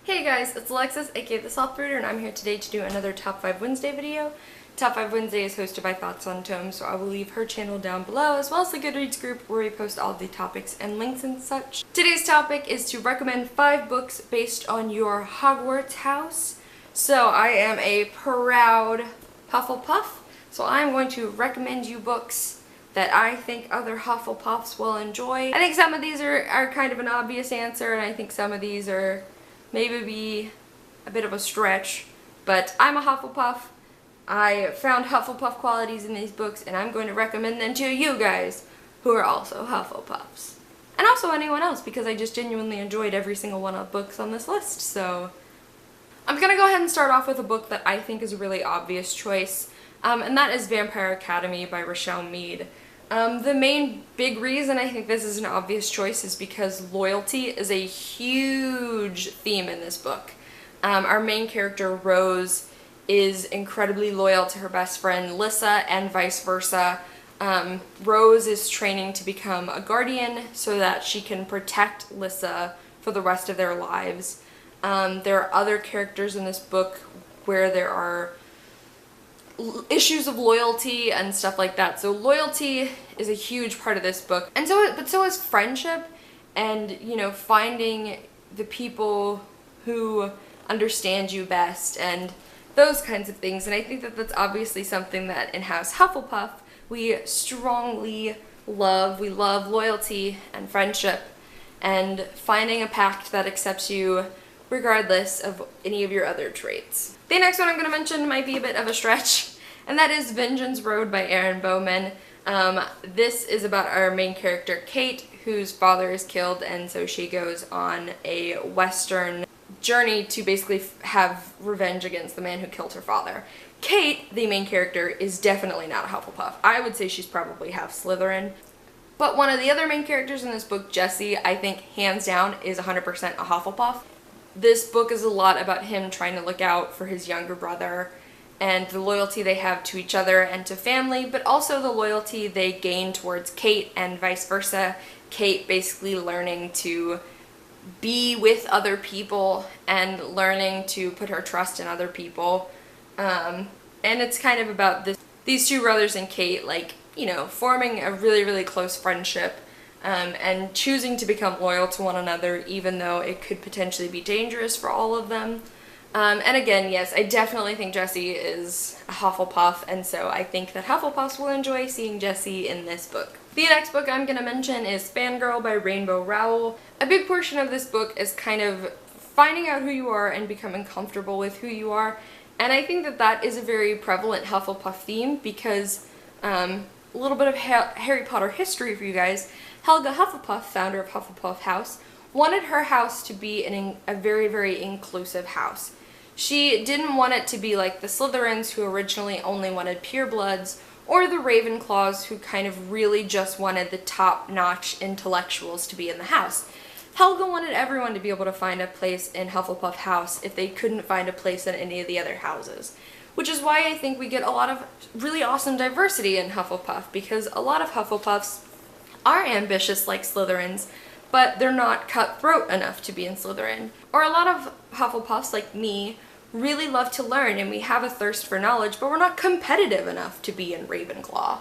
Hey guys, it's Alexis, aka The Soft Reader, and I'm here today to do another Top 5 Wednesday video. Top 5 Wednesday is hosted by Thoughts on Tome, so I will leave her channel down below, as well as the Goodreads group where we post all the topics and links and such. Today's topic is to recommend 5 books based on your Hogwarts house. So I am a proud Hufflepuff, so I'm going to recommend you books that I think other Hufflepuffs will enjoy. I think some of these are kind of an obvious answer, and I think some of these are maybe be a bit of a stretch, but I'm a Hufflepuff. I found Hufflepuff qualities in these books, and I'm going to recommend them to you guys who are also Hufflepuffs. And also anyone else, because I just genuinely enjoyed every single one of the books on this list, so I'm gonna go ahead and start off with a book that I think is a really obvious choice, and that is Vampire Academy by Rochelle Mead. The main big reason I think this is an obvious choice is because loyalty is a huge theme in this book. Our main character, Rose, is incredibly loyal to her best friend, Lissa, and vice versa. Rose is training to become a guardian so that she can protect Lissa for the rest of their lives. There are other characters in this book where there are issues of loyalty and stuff like that. So loyalty is a huge part of this book, and so is friendship, and finding the people who understand you best and those kinds of things. And I think that that's obviously something that in House Hufflepuff we strongly love. We love loyalty and friendship and finding a pact that accepts you regardless of any of your other traits. The next one I'm going to mention might be a bit of a stretch, and that is Vengeance Road by Erin Bowman. This is about our main character, Kate, whose father is killed, and so she goes on a western journey to basically have revenge against the man who killed her father. Kate, the main character, is definitely not a Hufflepuff. I would say she's probably half Slytherin. But one of the other main characters in this book, Jesse, I think hands down is 100% a Hufflepuff. This book is a lot about him trying to look out for his younger brother and the loyalty they have to each other and to family, but also the loyalty they gain towards Kate and vice versa. Kate basically learning to be with other people and learning to put her trust in other people. And it's kind of about these two brothers and Kate, forming a really, really close friendship. And choosing to become loyal to one another even though it could potentially be dangerous for all of them. And again, yes, I definitely think Jessie is a Hufflepuff, and so I think that Hufflepuffs will enjoy seeing Jessie in this book. The next book I'm going to mention is Fangirl by Rainbow Rowell. A big portion of this book is kind of finding out who you are and becoming comfortable with who you are, and I think that that is a very prevalent Hufflepuff theme because, a little bit of Harry Potter history for you guys. Helga Hufflepuff, founder of Hufflepuff House, wanted her house to be a very, very inclusive house. She didn't want it to be like the Slytherins, who originally only wanted purebloods, or the Ravenclaws, who kind of really just wanted the top-notch intellectuals to be in the house. Helga wanted everyone to be able to find a place in Hufflepuff House if they couldn't find a place in any of the other houses. Which is why I think we get a lot of really awesome diversity in Hufflepuff, because a lot of Hufflepuffs are ambitious like Slytherins, but they're not cutthroat enough to be in Slytherin. Or a lot of Hufflepuffs, like me, really love to learn and we have a thirst for knowledge, but we're not competitive enough to be in Ravenclaw.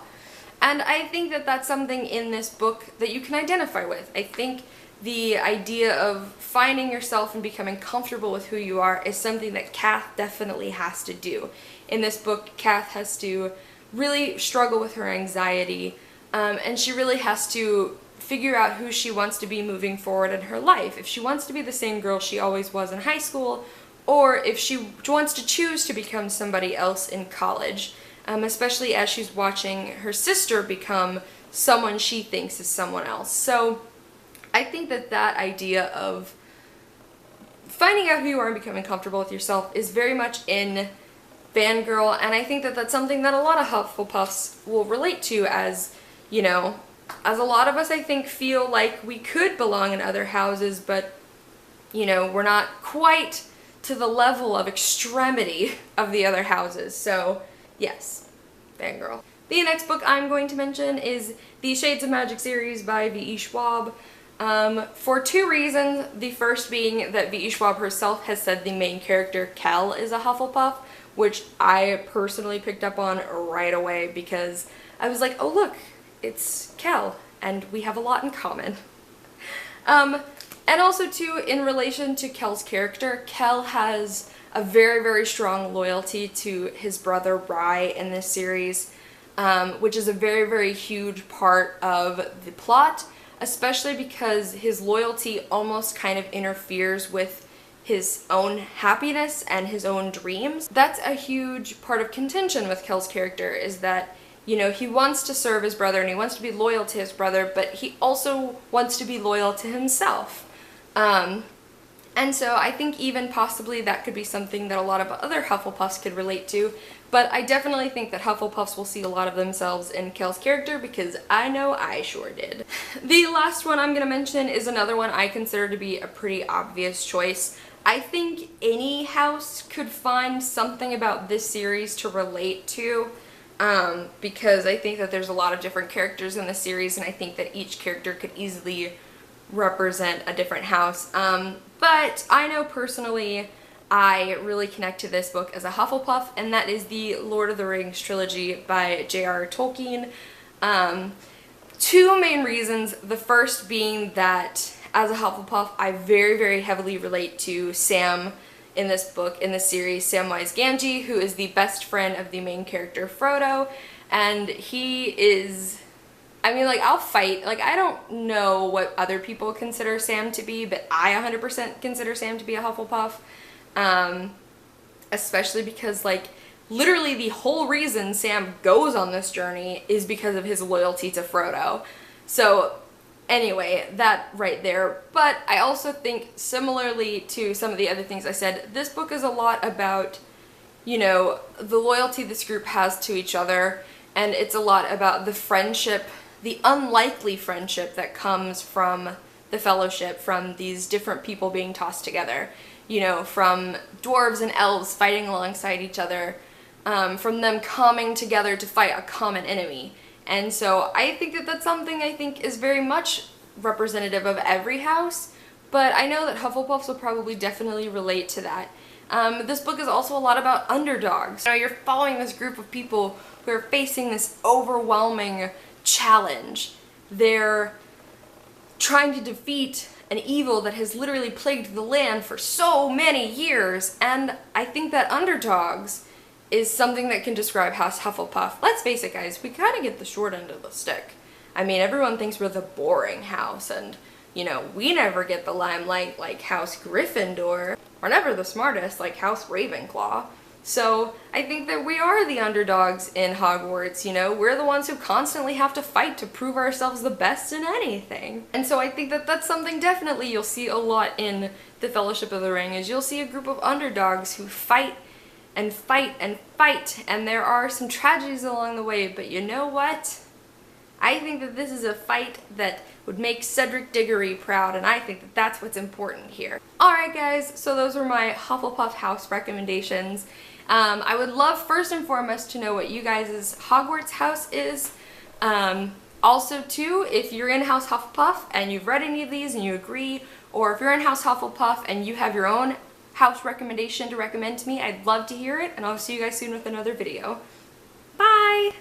And I think that that's something in this book that you can identify with. I think the idea of finding yourself and becoming comfortable with who you are is something that Kath definitely has to do. In this book, Kath has to really struggle with her anxiety, and she really has to figure out who she wants to be moving forward in her life. If she wants to be the same girl she always was in high school, or if she wants to choose to become somebody else in college, especially as she's watching her sister become someone she thinks is someone else. So I think that that idea of finding out who you are and becoming comfortable with yourself is very much in Fangirl, and I think that that's something that a lot of Hufflepuffs will relate to, as, as a lot of us, I think, feel like we could belong in other houses, but, we're not quite to the level of extremity of the other houses. So, yes, Fangirl. The next book I'm going to mention is the Shades of Magic series by V.E. Schwab. For two reasons. The first being that V.E. Schwab herself has said the main character, Kel, is a Hufflepuff, which I personally picked up on right away because I was like, oh look, it's Kel, and we have a lot in common. And also too, in relation to Kel's character, Kel has a very, very strong loyalty to his brother Rye in this series, which is a very, very huge part of the plot, especially because his loyalty almost kind of interferes with his own happiness and his own dreams. That's a huge part of contention with Kel's character, is that, you know, he wants to serve his brother and he wants to be loyal to his brother, but he also wants to be loyal to himself. And so I think even possibly that could be something that a lot of other Hufflepuffs could relate to, but I definitely think that Hufflepuffs will see a lot of themselves in Kel's character because I know I sure did. The last one I'm going to mention is another one I consider to be a pretty obvious choice. I think any house could find something about this series to relate to, because I think that there's a lot of different characters in the series and I think that each character could easily represent a different house. But I know personally I really connect to this book as a Hufflepuff, and that is the Lord of the Rings trilogy by J.R.R. Tolkien. Two main reasons. The first being that as a Hufflepuff, I very, very heavily relate to Sam in this book, in this series, Samwise Gamgee, who is the best friend of the main character Frodo, and he is, I mean, like, I'll fight. Like, I don't know what other people consider Sam to be, but I 100% consider Sam to be a Hufflepuff. Especially because, like, literally the whole reason Sam goes on this journey is because of his loyalty to Frodo. So, anyway, that right there. But I also think, similarly to some of the other things I said, this book is a lot about, you know, the loyalty this group has to each other, and it's a lot about the friendship, the unlikely friendship that comes from the Fellowship, from these different people being tossed together. You know, from dwarves and elves fighting alongside each other, from them coming together to fight a common enemy. And so I think that that's something I think is very much representative of every house, but I know that Hufflepuffs will probably definitely relate to that. This book is also a lot about underdogs. You know, you're following this group of people who are facing this overwhelming challenge. They're trying to defeat an evil that has literally plagued the land for so many years, and I think that underdogs is something that can describe House Hufflepuff. Let's face it, guys, we kind of get the short end of the stick. I mean, everyone thinks we're the boring house, and, you know, we never get the limelight like House Gryffindor. We're never the smartest like House Ravenclaw. So I think that we are the underdogs in Hogwarts, you know? We're the ones who constantly have to fight to prove ourselves the best in anything. And so I think that that's something definitely you'll see a lot in the Fellowship of the Ring, is you'll see a group of underdogs who fight and fight and fight, and there are some tragedies along the way, but you know what? I think that this is a fight that would make Cedric Diggory proud, and I think that that's what's important here. Alright guys, so those were my Hufflepuff house recommendations. I would love first and foremost to know what you guys' Hogwarts house is. Also too, if you're in House Hufflepuff and you've read any of these and you agree, or if you're in House Hufflepuff and you have your own house recommendation to recommend to me, I'd love to hear it, and I'll see you guys soon with another video. Bye!